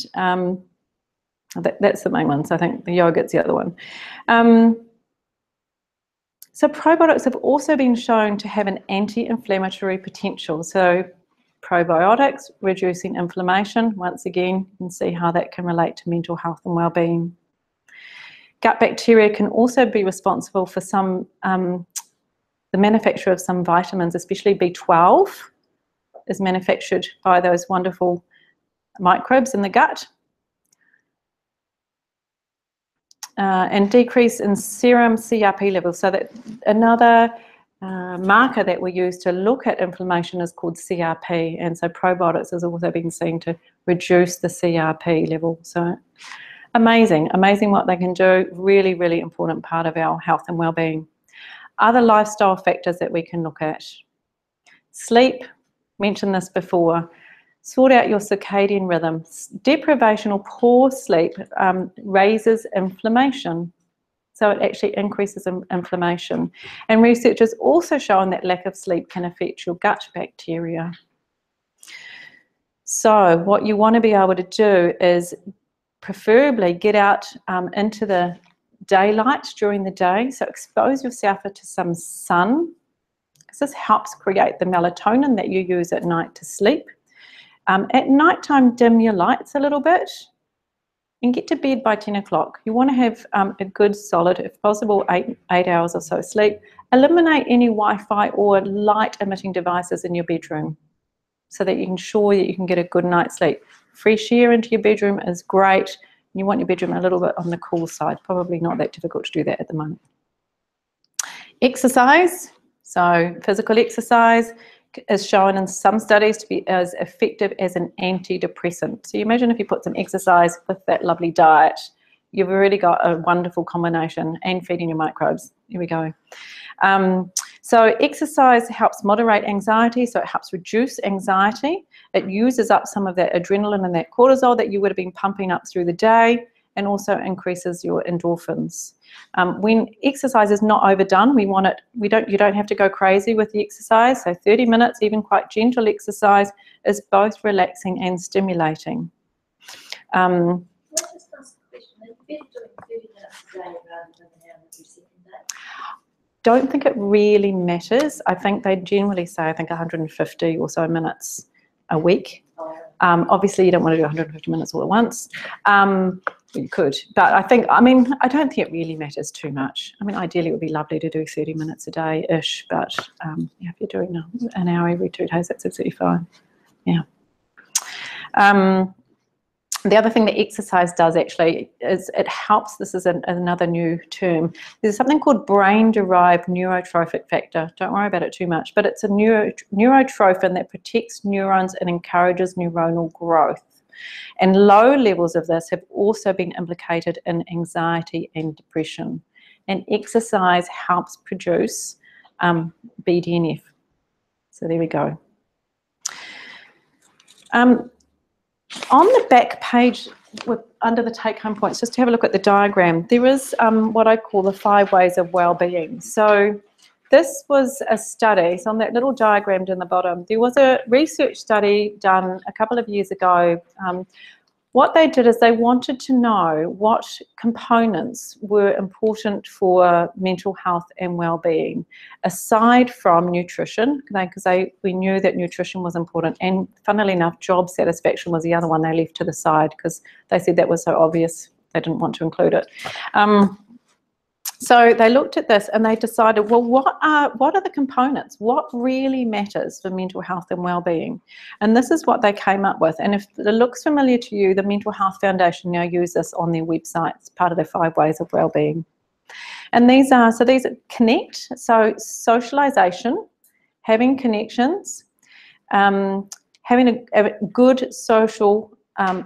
that's the main ones. I think the yogurt's the other one. So probiotics have also been shown to have an anti-inflammatory potential. So probiotics reducing inflammation. Once again, you can see how that can relate to mental health and well-being. Gut bacteria can also be responsible for some the manufacture of some vitamins, especially B12 is manufactured by those wonderful microbes in the gut. And decrease in serum CRP levels. So that another marker that we use to look at inflammation is called CRP, and so probiotics has also been seen to reduce the CRP level. So amazing what they can do. Really, really important part of our health and well-being. Other lifestyle factors that we can look at. Sleep, mentioned this before. Sort out your circadian rhythm. Deprivation or poor sleep raises inflammation. So it actually increases inflammation. And research has also shown that lack of sleep can affect your gut bacteria. So what you want to be able to do is preferably get out into the daylight during the day. So expose yourself to some sun, because this helps create the melatonin that you use at night to sleep. At nighttime, dim your lights a little bit and get to bed by 10 o'clock. You want to have a good solid, if possible, 8 hours or so sleep. Eliminate any Wi-Fi or light emitting devices in your bedroom so that you can ensure that you can get a good night's sleep. Fresh air into your bedroom is great. You want your bedroom a little bit on the cool side. Probably not that difficult to do that at the moment. Exercise. So physical exercise is shown in some studies to be as effective as an antidepressant. So you imagine if you put some exercise with that lovely diet, you've already got a wonderful combination, and feeding your microbes. Here we go. So exercise helps moderate anxiety, so it helps reduce anxiety. It uses up some of that adrenaline and that cortisol that you would have been pumping up through the day, and also increases your endorphins. When exercise is not overdone, we want it. You don't have to go crazy with the exercise. So 30 minutes, even quite gentle exercise, is both relaxing and stimulating. Don't think it really matters. I think they generally say, 150 or so minutes a week. Obviously, you don't want to do 150 minutes all at once. You could, but I don't think it really matters too much. Ideally, it would be lovely to do 30 minutes a day-ish, but yeah, if you're doing an hour every 2 days, that's absolutely fine. Yeah. The other thing that exercise does actually is it helps. This is another new term. There's something called brain-derived neurotrophic factor. Don't worry about it too much, but it's a neurotrophin that protects neurons and encourages neuronal growth. And low levels of this have also been implicated in anxiety and depression. And exercise helps produce BDNF. So there we go. On the back page, under the take-home points, just to have a look at the diagram, there is what I call the 5 ways of well-being. So this was a study. So on that little diagram down the bottom, there was a research study done a couple of years ago. What they did is they wanted to know what components were important for mental health and well-being, aside from nutrition, because we knew that nutrition was important. And funnily enough, job satisfaction was the other one they left to the side because they said that was so obvious they didn't want to include it. So they looked at this and they decided, well, what are the components? What really matters for mental health and well-being? And this is what they came up with. And if it looks familiar to you, the Mental Health Foundation now use this on their website. It's part of their 5 ways of well-being. And these are connect, so socialization, having connections, having a good social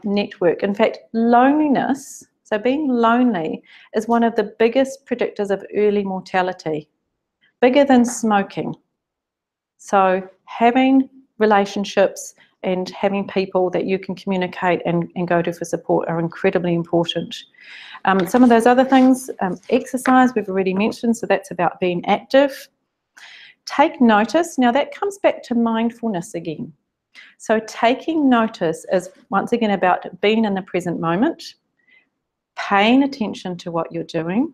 network. In fact, loneliness, so being lonely, is one of the biggest predictors of early mortality, bigger than smoking. So having relationships and having people that you can communicate and go to for support are incredibly important. Some of those other things, exercise, we've already mentioned, so that's about being active. Take notice. Now that comes back to mindfulness again. So taking notice is once again about being in the present moment, paying attention to what you're doing.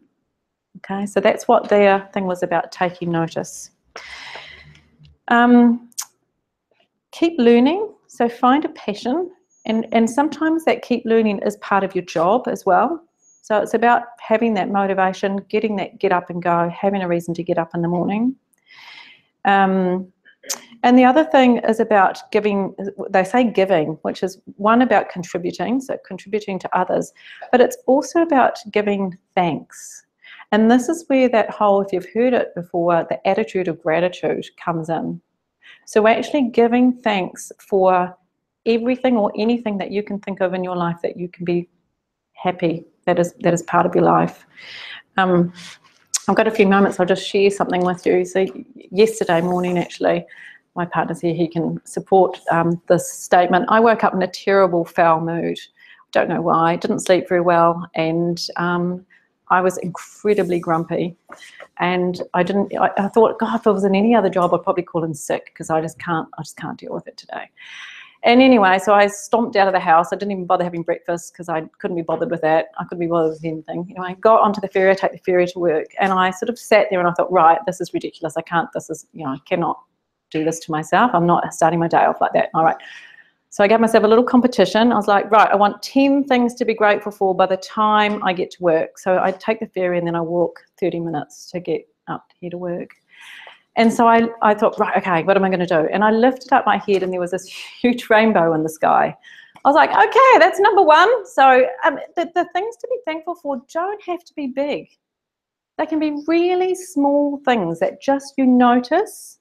Okay, so that's what their thing was about, taking notice. Keep learning, so find a passion, and sometimes that keep learning is part of your job as well. So it's about having that motivation, getting that get up and go, having a reason to get up in the morning. And the other thing is about giving. They say giving, which is one about contributing, so contributing to others, but it's also about giving thanks. And this is where that whole, if you've heard it before, the attitude of gratitude comes in. So actually giving thanks for everything or anything that you can think of in your life that you can be happy, that is part of your life. I've got a few moments, I'll just share something with you. So yesterday morning, actually, my partner's here, he can support this statement. I woke up in a terrible, foul mood. Don't know why, didn't sleep very well, and I was incredibly grumpy. And I thought, God, if it was in any other job, I'd probably call in sick because I just can't deal with it today. And anyway, so I stomped out of the house. I didn't even bother having breakfast because I couldn't be bothered with that. I couldn't be bothered with anything. You know, I got onto the ferry, I take the ferry to work, and I sort of sat there and I thought, right, this is ridiculous. I cannot do this to myself. I'm not starting my day off like that. All right. So I gave myself a little competition. I was like, right, I want 10 things to be grateful for by the time I get to work. So I take the ferry and then I walk 30 minutes to get up here to work. And so I thought, right, okay, what am I going to do? And I lifted up my head and there was this huge rainbow in the sky. I was like, okay, that's number one. So the things to be thankful for don't have to be big. They can be really small things that just you notice,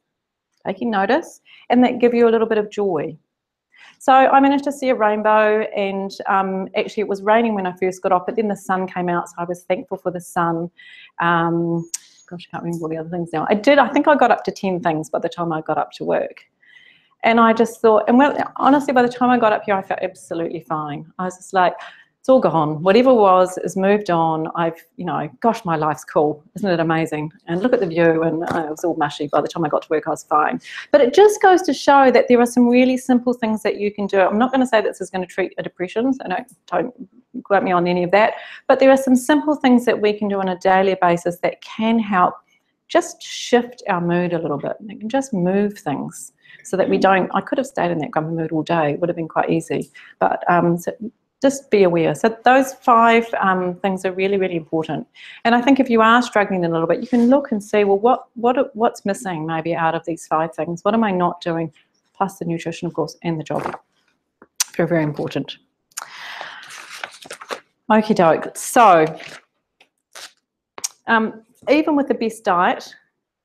taking notice, and that give you a little bit of joy. So I managed to see a rainbow, and actually it was raining when I first got off, but then the sun came out, so I was thankful for the sun. Gosh, I can't remember all the other things now. I think I got up to 10 things by the time I got up to work. And I just thought, and well, honestly, by the time I got up here, I felt absolutely fine. I was just like, it's all gone. Whatever was is moved on. Gosh, my life's cool. Isn't it amazing? And look at the view, and it was all mushy. By the time I got to work, I was fine. But it just goes to show that there are some really simple things that you can do. I'm not going to say this is going to treat a depression, so don't quote me on any of that. But there are some simple things that we can do on a daily basis that can help just shift our mood a little bit. It can just move things so that we don't. I could have stayed in that grumpy mood all day. It would have been quite easy. But just be aware. So those 5 things are really, really important. And I think if you are struggling a little bit, you can look and see, well, what's missing maybe out of these 5 things? What am I not doing? Plus the nutrition, of course, and the job. Very, very important. Okie doke. So even with the best diet,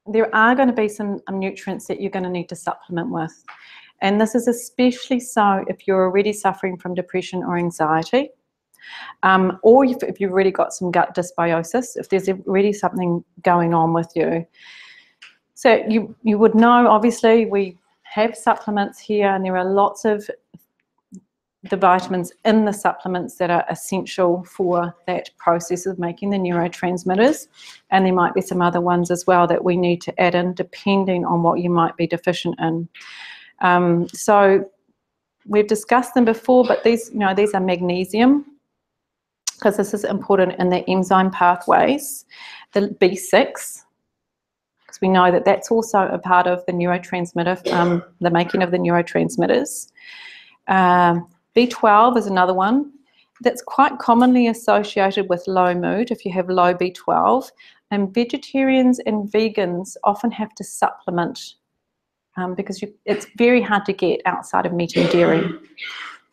there are going to be some nutrients that you're going to need to supplement with. And this is especially so if you're already suffering from depression or anxiety, or if you've already got some gut dysbiosis, if there's already something going on with you. So you would know, obviously, we have supplements here, and there are lots of the vitamins in the supplements that are essential for that process of making the neurotransmitters. And there might be some other ones as well that we need to add in depending on what you might be deficient in. So we've discussed them before, but these are magnesium, because this is important in the enzyme pathways. The B6, because we know that that's also a part of the neurotransmitter, the making of the neurotransmitters. B12 is another one that's quite commonly associated with low mood if you have low B12, and vegetarians and vegans often have to supplement because it's very hard to get outside of meat and dairy.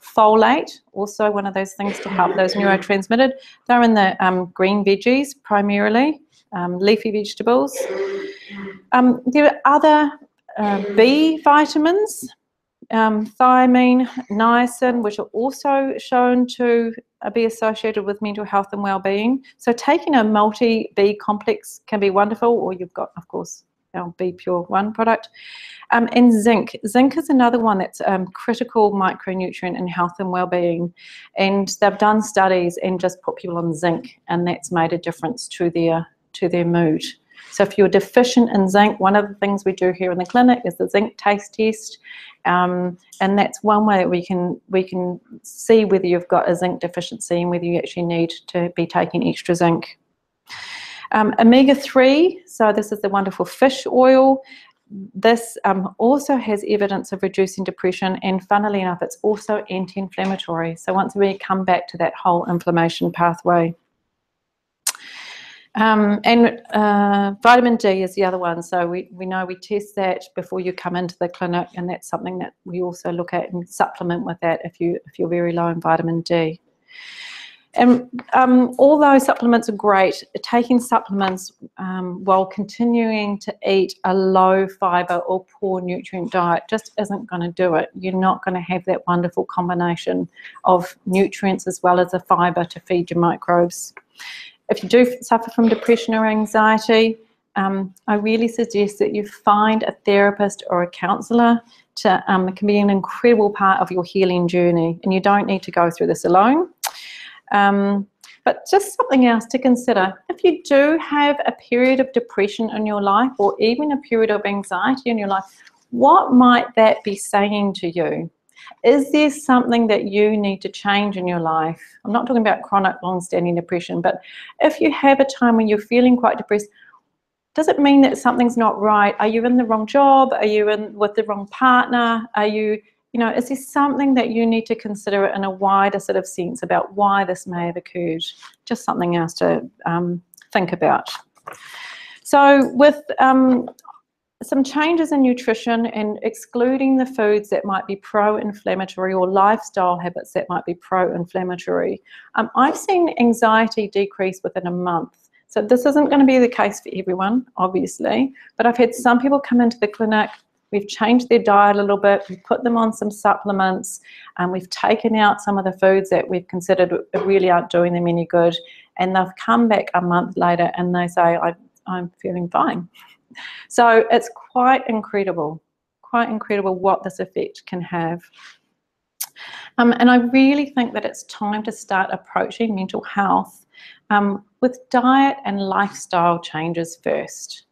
Folate, also one of those things to help those neurotransmitted. They're in the green veggies primarily, leafy vegetables. There are other B vitamins, thiamine, niacin, which are also shown to be associated with mental health and well-being. So taking a multi-B complex can be wonderful, or you've got, of course, our B Pure 1 product. And zinc. Zinc is another one that's a critical micronutrient in health and well-being. And they've done studies and just put people on zinc, and that's made a difference to their mood. So if you're deficient in zinc, one of the things we do here in the clinic is the zinc taste test. And that's one way that we can see whether you've got a zinc deficiency and whether you actually need to be taking extra zinc. Omega-3, so this is the wonderful fish oil. This also has evidence of reducing depression, and funnily enough, it's also anti-inflammatory. So once we come back to that whole inflammation pathway. And vitamin D is the other one. So we know we test that before you come into the clinic, and that's something that we also look at and supplement with that if you're very low in vitamin D. And although supplements are great, taking supplements while continuing to eat a low fibre or poor nutrient diet just isn't going to do it. You're not going to have that wonderful combination of nutrients as well as the fibre to feed your microbes. If you do suffer from depression or anxiety, I really suggest that you find a therapist or a counsellor. It can be an incredible part of your healing journey, and you don't need to go through this alone. But just something else to consider, if you do have a period of depression in your life or even a period of anxiety in your life, what might that be saying to you? Is there something that you need to change in your life? I'm not talking about chronic long-standing depression, but if you have a time when you're feeling quite depressed, does it mean that something's not right? Are you in the wrong job? Are you with the wrong partner? Are you, is there something that you need to consider in a wider sort of sense about why this may have occurred? Just something else to think about. So with some changes in nutrition and excluding the foods that might be pro-inflammatory or lifestyle habits that might be pro-inflammatory, I've seen anxiety decrease within a month. So this isn't going to be the case for everyone, obviously, but I've had some people come into the clinic, we've changed their diet a little bit, we've put them on some supplements, and we've taken out some of the foods that we've considered really aren't doing them any good, and they've come back a month later and they say, I'm feeling fine. So it's quite incredible what this effect can have. And I really think that it's time to start approaching mental health with diet and lifestyle changes first.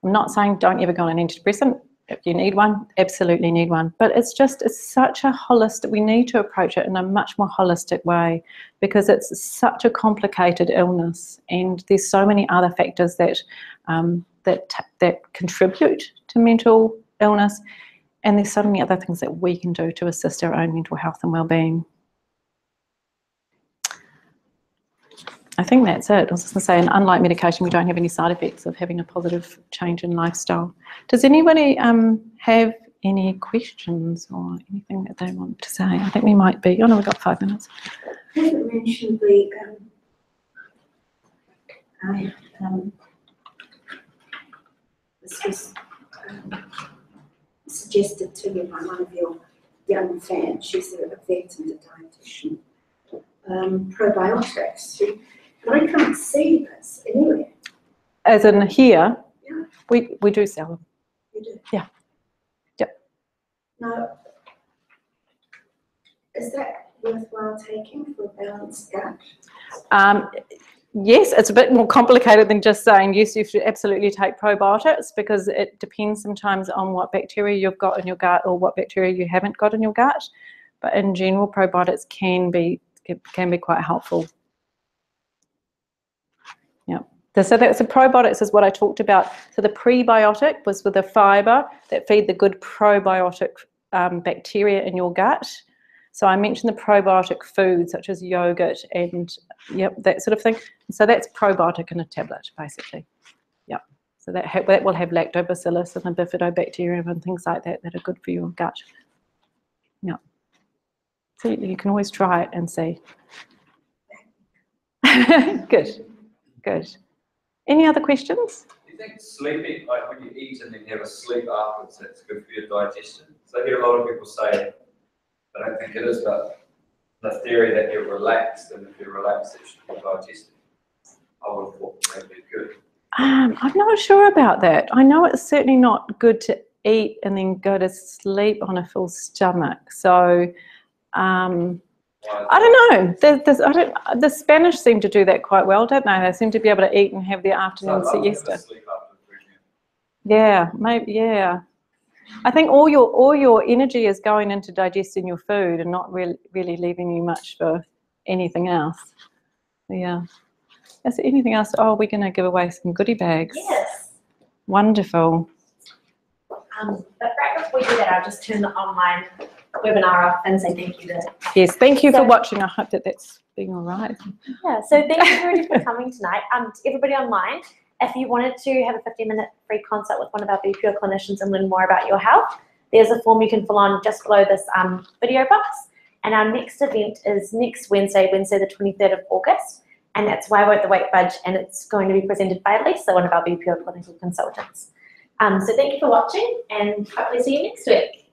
I'm not saying don't ever go on an antidepressant. If you need one, absolutely need one. But it's such a holistic, we need to approach it in a much more holistic way because it's such a complicated illness and there's so many other factors that contribute to mental illness, and there's so many other things that we can do to assist our own mental health and well-being. I think that's it. I was just going to say, and unlike medication, we don't have any side effects of having a positive change in lifestyle. Does anybody have any questions or anything that they want to say? I think we might be. Oh no, we've got 5 minutes. You haven't mentioned this was suggested to me by one of your young fans. She's a vet and a dietitian. Probiotics. And I can't see this anywhere. As in here? Yeah. We do sell them. You do? Yeah. Yep. Now, is that worthwhile taking for a balanced gut? Yes, it's a bit more complicated than just saying yes, you should absolutely take probiotics because it depends sometimes on what bacteria you've got in your gut or what bacteria you haven't got in your gut. But in general, probiotics can be quite helpful. Yeah. So that's the probiotics is what I talked about. So the prebiotic was with the fibre that feed the good probiotic bacteria in your gut. So I mentioned the probiotic foods such as yogurt and that sort of thing. So that's probiotic in a tablet, basically. Yeah. So that will have lactobacillus and the bifidobacterium and things like that that are good for your gut. Yeah. So you can always try it and see. Good. Any other questions? Do you think sleeping, like when you eat and then have a sleep afterwards, that's good for your digestion? So I hear a lot of people say, I don't think it is, but the theory that you're relaxed, and if you're relaxed, it should be digested. I would have thought that would be good. I'm not sure about that. I know it's certainly not good to eat and then go to sleep on a full stomach. So I don't know. The Spanish seem to do that quite well, don't they? They seem to be able to eat and have their afternoon siesta. Yeah, maybe. Yeah, I think all your energy is going into digesting your food and not really leaving you much for anything else. Yeah. Is there anything else? Oh, we're going to give away some goodie bags. Yes. Wonderful. But right before we do that, I'll just turn the online webinar off and say thank you. Yes, thank you for watching. I hope that's being all right. Yeah, so thank you everybody for coming tonight. To everybody online, if you wanted to have a 15-minute free consult with one of our BPO clinicians and learn more about your health, there's a form you can fill on just below this video box. And our next event is next Wednesday, Wednesday the 23rd of August, and that's Why Won't the Wait Budge, and it's going to be presented by Lisa, one of our BPO political consultants. So thank you for watching, and hopefully see you next week.